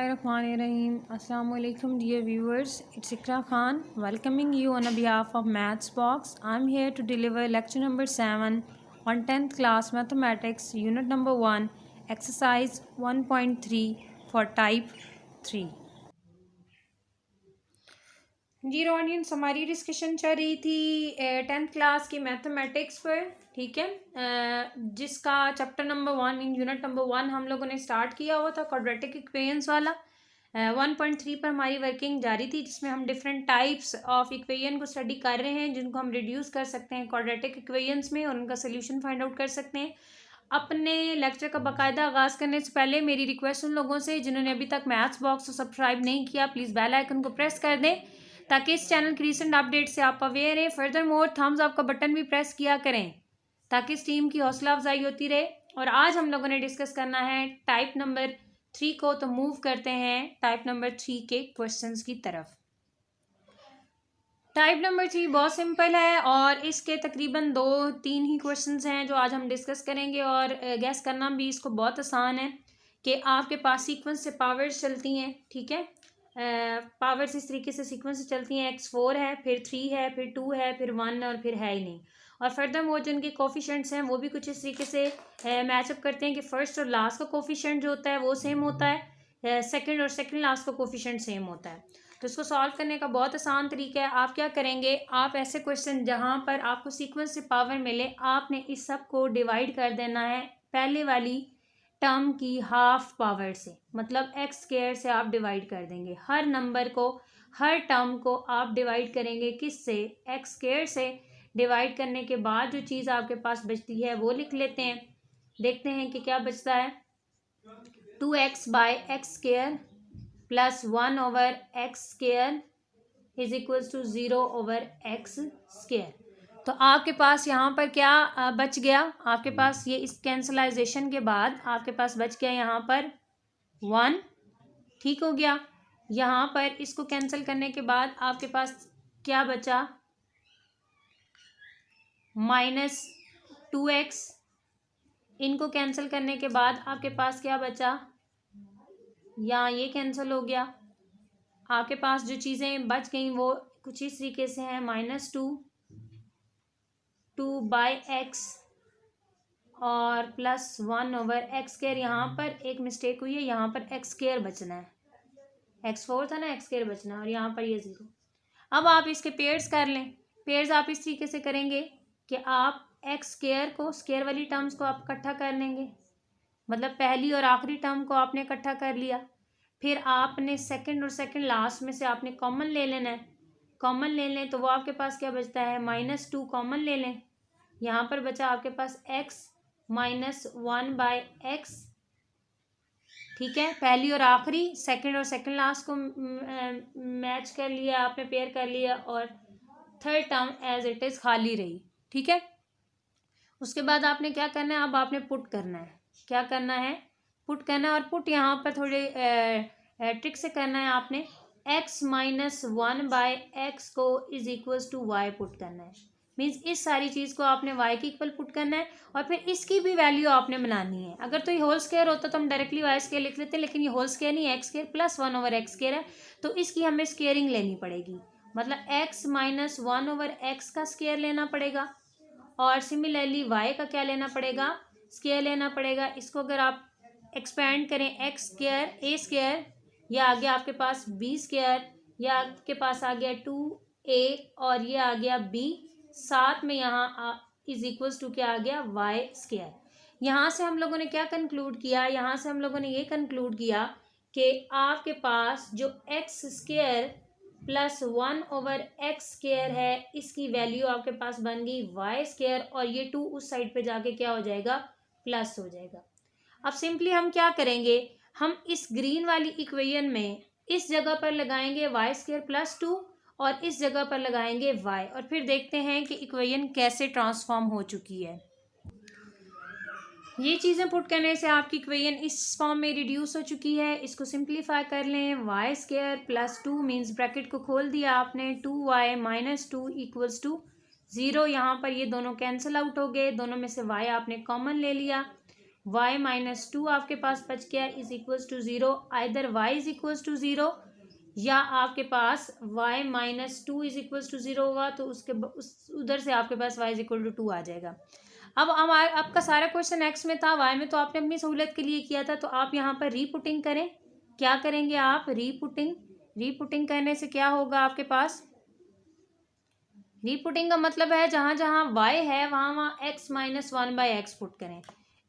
Bismillahirrahmanirrahim. Assalamu alaikum dear viewers. It's Ikra Khan welcoming you on behalf of Maths Box. I'm here to deliver lecture number 7 on 10th class mathematics unit number 1 exercise 1.3 for type 3. Ji audience, हमारी discussion चल रही थी 10th class की mathematics पर, ठीक है, जिसका chapter number 1 in unit number 1 हम लोगों ने स्टार्ट किया हुआ था क्वाड्रेटिक इक्वेशंस वाला। 1.3 पर हमारी वर्किंग जारी थी, जिसमें हम डिफरेंट टाइप्स ऑफ इक्वेशन को स्टडी कर रहे हैं, जिनको हम रिड्यूस कर सकते हैं क्वाड्रेटिक इक्वेशंस में और उनका सोल्यूशन फाइंड आउट कर सकते हैं। अपने लेक्चर का बाकायदा आगाज़ करने से पहले मेरी रिक्वेस्ट उन लोगों से जिन्होंने अभी तक मैथ्स बॉक्स को सब्सक्राइब नहीं किया, प्लीज़ बेल आइकन को प्रेस कर दें ताकि इस चैनल की रिसेंट अपडेट से आप अवेयर हैं। फर्दर मोर थम्स अप का बटन भी प्रेस किया करें ताकि इस टीम की हौसला अफजाई होती रहे। और आज हम लोगों ने डिस्कस करना है टाइप नंबर 3 को, तो मूव करते हैं टाइप नंबर 3 के क्वेश्चंस की तरफ। टाइप नंबर 3 बहुत सिंपल है और इसके तकरीबन 2-3 ही क्वेश्चंस हैं जो आज हम डिस्कस करेंगे। और गैस करना भी इसको बहुत आसान है कि आपके पास सीक्वेंस से पावर्स चलती हैं, ठीक है। पावर्स इस तरीके से सीक्वेंस से चलती हैं, x4 है, फिर 3 है, फिर 2 है, फिर 1 और फिर है ही नहीं। और फर्दर वो जो उनके कोफिशेंट्स हैं वो भी कुछ इस तरीके से मैचअप करते हैं कि फर्स्ट और लास्ट का कोफिशेंट जो होता है वो सेम होता है, सेकंड और सेकंड लास्ट का कोफिशेंट सेम होता है। तो इसको सॉल्व करने का बहुत आसान तरीका है। आप क्या करेंगे, आप ऐसे क्वेश्चन जहाँ पर आपको सीक्वेंस से पावर मिले, आपने इस सब को डिवाइड कर देना है पहले वाली टर्म की हाफ पावर से, मतलब एक्स स्क्वायर से आप डिवाइड कर देंगे। हर नंबर को, हर टर्म को आप डिवाइड करेंगे किससे, एक्स स्क्वायर से। डिवाइड करने के बाद जो चीज़ आपके पास बचती है वो लिख लेते हैं। देखते हैं कि क्या बचता है। 2x by x square plus 1 over x square is equals to 0 over x square. तो आपके पास यहाँ पर क्या बच गया, आपके पास ये इस कैंसलाइजेशन के बाद आपके पास बच गया यहाँ पर 1, ठीक हो गया। यहाँ पर इसको कैंसिल करने के बाद आपके पास क्या बचा, -2x। इनको कैंसिल करने के बाद आपके पास क्या बचा, यहाँ ये कैंसिल हो गया। आपके पास जो चीज़ें बच गई वो कुछ इस तरीके से हैं, -2 बाय एक्स और प्लस 1 ओवर एक्स स्क्वायर। यहाँ पर एक मिस्टेक हुई है, यहाँ पर एक्स स्क्वायर बचना है, x4 था ना, एक्स स्क्वायर बचना है और यहाँ पर ये 0। अब आप इसके पेयर्स कर लें। पेयर्स आप इस तरीके से करेंगे कि आप एक्स स्क्वायर को, स्क्वायर वाली टर्म्स को आप इकट्ठा कर लेंगे, मतलब पहली और आखिरी टर्म को आपने इकट्ठा कर लिया। फिर आपने सेकंड और सेकंड लास्ट में से आपने कॉमन ले लेना है। कॉमन ले लें तो वो आपके पास क्या बचता है, -2 कॉमन ले लें। यहाँ पर बचा आपके पास x -1 बाय एक्स, ठीक है। पहली और आखिरी, सेकंड और सेकंड लास्ट को मैच कर लिया आपने, पेयर कर लिया, और third term as it is खाली रही, ठीक है। उसके बाद आपने क्या करना है, अब आपने पुट करना है। क्या करना है, पुट करना है। और पुट यहाँ पर थोड़े ट्रिक से करना है आपने। x -1 बाय एक्स को is equals to y put करना है। मीन्स इस सारी चीज़ को आपने y की इक्वल पुट करना है और फिर इसकी भी वैल्यू आपने बनानी है। अगर तो ये होल स्क्वायर होता तो हम डायरेक्टली y स्क्वायर लिख लेते, लेकिन ये होल स्क्वायर नहीं, x square plus 1 over x square है, तो इसकी हमें स्क्वेयरिंग लेनी पड़ेगी। मतलब x -1 ओवर एक्स का स्क्वायर लेना पड़ेगा और सिमिलरली y का क्या लेना पड़ेगा, स्क्वायर लेना पड़ेगा। इसको अगर आप एक्सपेंड करें, एक्स स्क्वायर ए स्क्वायर, या आ गया आपके पास बी स्क्वायर, या आपके पास आ गया 2a और ये आ गया b, साथ में यहाँ इज इक्वल्स टू क्या आ गया, y स्क्वायर। यहाँ से हम लोगों ने क्या कंक्लूड किया, यहाँ से हम लोगों ने ये कंक्लूड किया कि आपके पास जो x square plus 1 over x square है, इसकी वैल्यू आपके पास बन गई y स्क्वायर, और ये 2 उस साइड पे जाके क्या हो जाएगा, प्लस हो जाएगा। अब सिंपली हम क्या करेंगे, हम इस ग्रीन वाली इक्वेशन में इस जगह पर लगाएंगे y स्क्वायर प्लस 2 और इस जगह पर लगाएंगे y, और फिर देखते हैं कि इक्वेशन कैसे ट्रांसफॉर्म हो चुकी है। ये चीज़ें पुट करने से आपकी इक्वेशन इस फॉर्म में रिड्यूस हो चुकी है। इसको सिंप्लीफाई कर लें, y square plus 2 means bracket को खोल दिया आपने, 2y -2 इक्वल्स टू 0। यहाँ पर ये दोनों कैंसिल आउट हो गए, दोनों में से y आपने कॉमन ले लिया। y माइनस टू आपके पास बच गया is equals to zero. Either y is equals to zero या आपके पास y minus two is equals to zero होगा, तो उधर से आपके पास y is equal to two आ जाएगा। अब आपका सारा क्वेश्चन x में था, y में तो आपने अपनी सहूलियत के लिए किया था, तो आप यहाँ पर रीपुटिंग करें। क्या करेंगे आप? रीपुटिंग करने से क्या होगा आपके पास? रीपुटिंग का मतलब है जहाँ जहाँ y है वहाँ वहाँ x minus one by x put करें।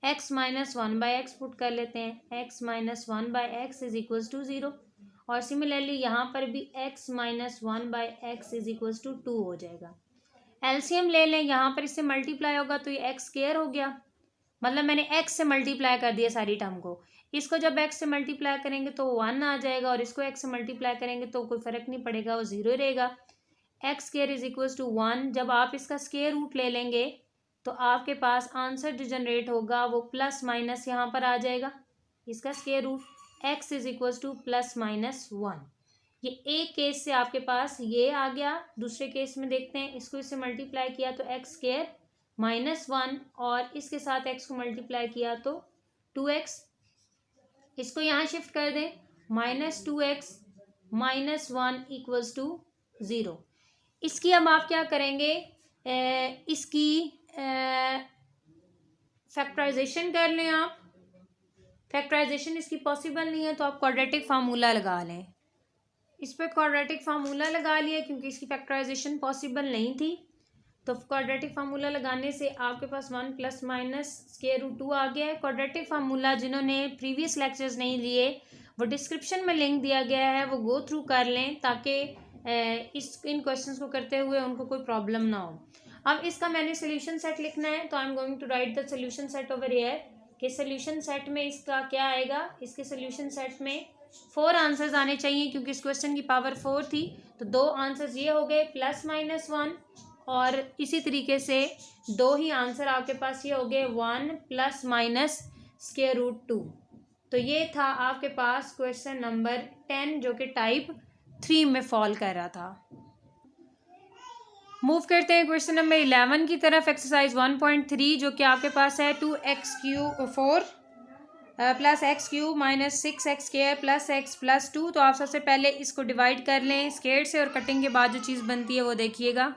x minus one by x put कर लेते हैं। x minus one by x is equals to zero. और सिमिलरली यहाँ पर भी x minus one by x is equals to two हो जाएगा। एलसीएम ले लें, यहाँ पर इससे मल्टीप्लाई होगा तो ये x स्क्वायर हो गया, मतलब मैंने x से मल्टीप्लाई कर दिया सारी टर्म को। इसको जब x से मल्टीप्लाई करेंगे तो 1 आ जाएगा, और इसको x से मल्टीप्लाई करेंगे तो कोई फर्क नहीं पड़ेगा, वो ज़ीरो रहेगा। X square is equals to one. जब आप इसका स्क्वायर रूट ले लेंगे तो आपके पास आंसर जो जनरेट होगा वो प्लस माइनस यहाँ पर आ जाएगा। इसका square root x is equals to plus minus one. ये एक केस से आपके पास ये आ गया। दूसरे केस में देखते हैं, इसको इससे मल्टीप्लाई किया तो एक्स स्क्वायर माइनस वन, और इसके साथ एक्स को मल्टीप्लाई किया तो 2x। इसको यहाँ शिफ्ट कर दें, minus 2x minus one equals to zero. इसकी अब आप क्या करेंगे, इसकी फैक्टराइजेशन कर लें आप। फैक्टराइजेशन इसकी पॉसिबल नहीं है तो आप क्वाड्रेटिक फार्मूला लगा लें। इस पर क्वाड्रेटिक फार्मूला लगा लिया क्योंकि इसकी फैक्टराइजेशन पॉसिबल नहीं थी। तो क्वाड्रेटिक फार्मूला लगाने से आपके पास one plus minus square root two आ गया है। क्वाड्रेटिक फार्मूला जिन्होंने प्रीवियस लेक्चर्स नहीं लिए वो डिस्क्रिप्शन में लिंक दिया गया है, वो गो थ्रू कर लें ताकि इन क्वेश्चंस को करते हुए उनको कोई प्रॉब्लम ना हो। अब इसका मैंने सोल्यूशन सेट लिखना है, तो I am going to write the solution set over here. कि सोल्यूशन सेट में इसका क्या आएगा, इसके सोल्यूशन सेट में 4 आंसर्स आने चाहिए क्योंकि इस क्वेश्चन की पावर 4 थी। तो 2 आंसर्स ये हो गए प्लस माइनस वन, और इसी तरीके से 2 ही आंसर आपके पास ये हो गए 1 plus minus square root two. तो ये था आपके पास क्वेश्चन नंबर 10 जो कि टाइप 3 में फॉल कर रहा था। मूव करते हैं क्वेश्चन नंबर 11 की तरफ। एक्सरसाइज 1.3 जो कि आपके पास है 2x cube 4 plus x cube minus 6x square plus x plus 2। तो आप सबसे पहले इसको डिवाइड कर लें स्क्वायर से, और कटिंग के बाद जो चीज़ बनती है वो देखिएगा।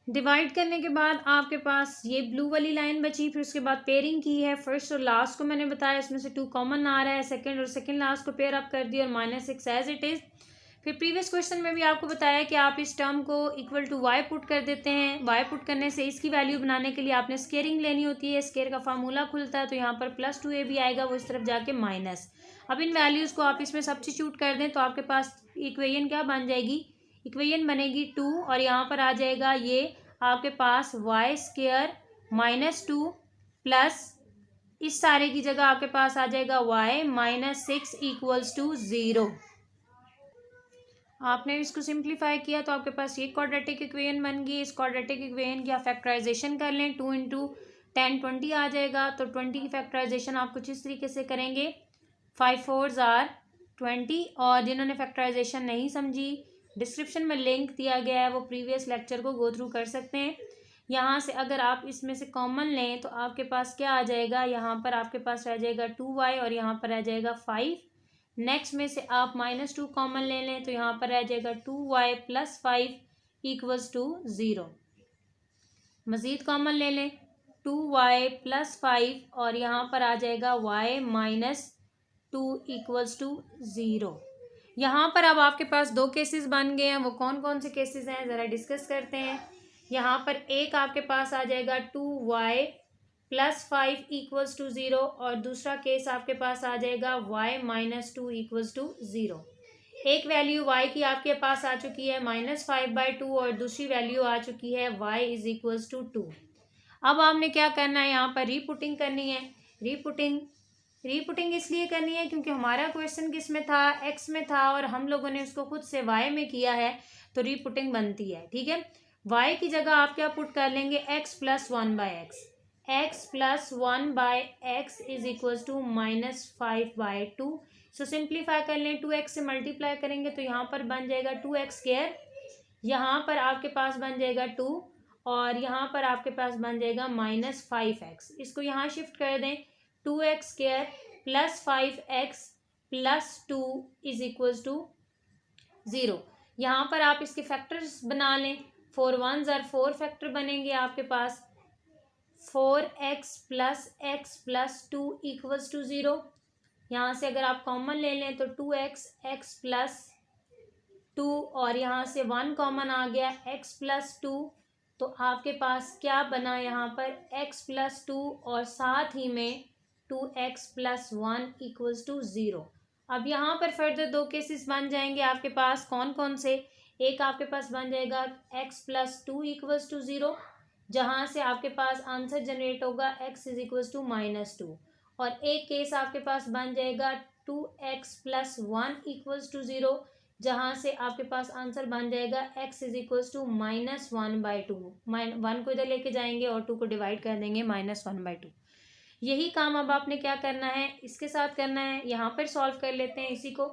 डिवाइड करने के बाद आपके पास ये ब्लू वाली लाइन बची, फिर उसके बाद पेयरिंग की है। फर्स्ट और लास्ट को मैंने बताया, इसमें से 2 कॉमन आ रहा है, सेकंड और सेकंड लास्ट को पेयर अप कर दिया और माइनस 6 एज इट इज़। फिर प्रीवियस क्वेश्चन में भी आपको बताया कि आप इस टर्म को इक्वल टू y पुट कर देते हैं। y पुट करने से इसकी वैल्यू बनाने के लिए आपने स्केयरिंग लेनी होती है। स्केयर का फार्मूला खुलता है, तो यहाँ पर प्लस 2ab आएगा, वो इस तरफ जाके माइनस। अब इन वैल्यूज़ को आप इसमें सब्स्टिट्यूट कर दें तो आपके पास इक्वेशन क्या बन जाएगी, इक्वेशन बनेगी 2, और यहाँ पर आ जाएगा ये आपके पास वाई स्क्वायर माइनस 2 प्लस इस सारे की जगह आपके पास आ जाएगा y माइनस 6 इक्वल्स टू 0। आपने इसको सिंप्लीफाई किया तो आपके पास ये क्वाड्रेटिक इक्वेशन बन गई। इस क्वाड्रेटिक इक्वेशन की आप फैक्टराइजेशन कर लें, 2 इंटू 10 20 आ जाएगा। तो 20 की फैक्टराइजेशन आप कुछ इस तरीके से करेंगे, 5 4s are 20। और जिन्होंने फैक्टराइजेशन नहीं समझी, डिस्क्रिप्शन में लिंक दिया गया है, वो प्रीवियस लेक्चर को गो थ्रू कर सकते हैं। यहाँ से अगर आप इसमें से कॉमन लें तो आपके पास क्या आ जाएगा, यहाँ पर आपके पास रह जाएगा 2y और यहाँ पर रह जाएगा 5। नेक्स्ट में से आप -2 कॉमन ले लें तो यहाँ पर रह जाएगा 2y प्लस 5 इक्वल्स टू 0। मज़ीद कॉमन ले लें 2y प्लस 5 और यहाँ पर आ जाएगा y माइनस 2 इक्वल्स टू 0। यहाँ पर अब आपके पास 2 केसेस बन गए हैं। वो कौन कौन से केसेस हैं ज़रा डिस्कस करते हैं। यहाँ पर एक आपके पास आ जाएगा 2y प्लस 5 इक्वल्स टू 0, और दूसरा केस आपके पास आ जाएगा y माइनस 2 इक्वल्स टू 0। एक वैल्यू y की आपके पास आ चुकी है -5/2 और दूसरी वैल्यू आ चुकी है y इज इक्वल्स टू 2। अब आपने क्या करना है, यहाँ पर रीपुटिंग करनी है। रीपुटिंग इसलिए करनी है क्योंकि हमारा क्वेश्चन किस में था, x में था, और हम लोगों ने उसको खुद से y में किया है, तो रीपुटिंग बनती है। ठीक है, y की जगह आप क्या पुट कर लेंगे, x plus 1/x। x plus 1/x is equals to -5/2। So simplify कर लें, 2x से मल्टीप्लाई करेंगे तो यहाँ पर बन जाएगा 2x स्क्वायर, यहाँ पर आपके पास बन जाएगा 2, और यहाँ पर आपके पास बन जाएगा -5x। इसको यहाँ शिफ्ट कर दें, 2x² plus 5x plus 2 is equals to 0। यहाँ पर आप इसके फैक्टर्स बना लें, 4 1s are 4 फैक्टर बनेंगे आपके पास, 4x plus x plus 2 equals to 0। यहाँ से अगर आप कॉमन ले लें तो 2x x प्लस 2 और यहाँ से 1 कॉमन आ गया x प्लस 2, तो आपके पास क्या बना यहाँ पर x प्लस 2 और साथ ही में 2x प्लस 1 इक्वल्स टू 0। अब यहाँ पर फर्दर दो केसेस बन जाएंगे आपके पास, कौन कौन से? एक आपके पास बन जाएगा x प्लस 2 इक्वल्स टू 0, जहाँ से आपके पास आंसर जनरेट होगा x इज इक्वल्स टू -2, और एक केस आपके पास बन जाएगा 2x प्लस 1 इक्वल्स टू 0, जहाँ से आपके पास आंसर बन जाएगा x इज इक्वल्स टू -1/2। 1 को इधर लेके जाएंगे और 2 को डिवाइड कर देंगे, -1/2। यही काम अब आपने क्या करना है, इसके साथ करना है। यहाँ पर सॉल्व कर लेते हैं, इसी को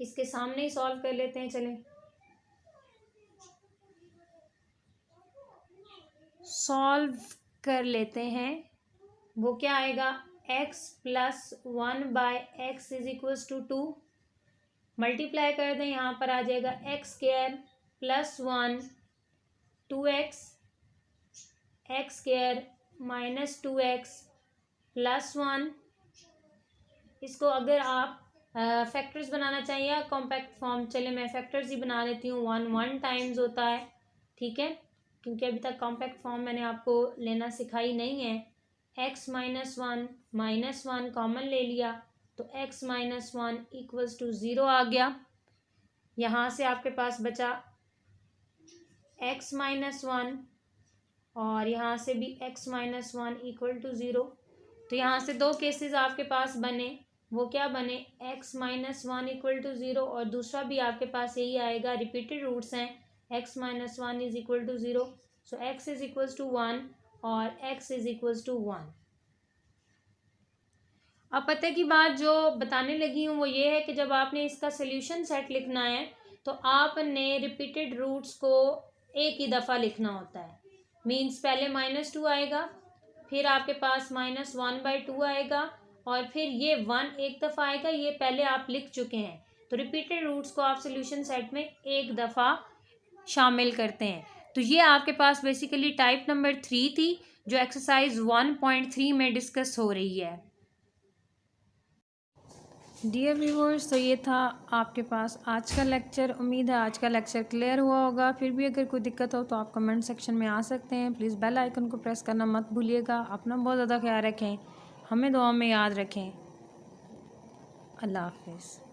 इसके सामने ही सॉल्व कर लेते हैं। चलें सॉल्व कर लेते हैं। वो क्या आएगा, x plus 1/x is equals to 2। Multiply कर दें, यहाँ पर आ जाएगा x² plus 1 2x, x² minus 2x plus 1। इसको अगर आप फैक्टर्स बनाना चाहिए या कॉम्पैक्ट फॉर्म, चले मैं फैक्टर्स ही बना लेती हूँ। 1 टाइम्स होता है, ठीक है, क्योंकि अभी तक कॉम्पैक्ट फॉर्म मैंने आपको लेना सिखाई नहीं है। x माइनस 1 कॉमन ले लिया तो x माइनस 1 इक्वल्स टू 0 आ गया। यहाँ से आपके पास बचा x माइनस 1 और यहाँ से भी x माइनस 1 इक्वल टू 0। तो यहाँ से दो केसेस आपके पास बने, वो क्या बने, x माइनस 1 इक्वल टू 0, और दूसरा भी आपके पास यही आएगा, रिपीटेड रूट्स हैं, x minus 1 is equal to 0। So x is equals to 1 और x इज इक्वल्स टू 1। अब पता की बात जो बताने लगी हूँ वो ये है कि जब आपने इसका सोल्यूशन सेट लिखना है तो आपने रिपीटेड रूट्स को एक ही दफ़ा लिखना होता है। मीन्स पहले -2 आएगा, फिर आपके पास -1/2 आएगा, और फिर ये 1 एक दफ़ा आएगा, ये पहले आप लिख चुके हैं। तो रिपीटेड रूट्स को आप सोल्यूशन सेट में एक दफ़ा शामिल करते हैं। तो ये आपके पास बेसिकली टाइप नंबर 3 थी, जो एक्सरसाइज 1.3 में डिस्कस हो रही है। डियर व्यूअर्स, तो ये था आपके पास आज का लेक्चर। उम्मीद है आज का लेक्चर क्लियर हुआ होगा। फिर भी अगर कोई दिक्कत हो तो आप कमेंट सेक्शन में आ सकते हैं। प्लीज़ बेल आइकन को प्रेस करना मत भूलिएगा। अपना बहुत ज़्यादा ख्याल रखें, हमें दुआ में याद रखें। अल्लाह हाफिज़।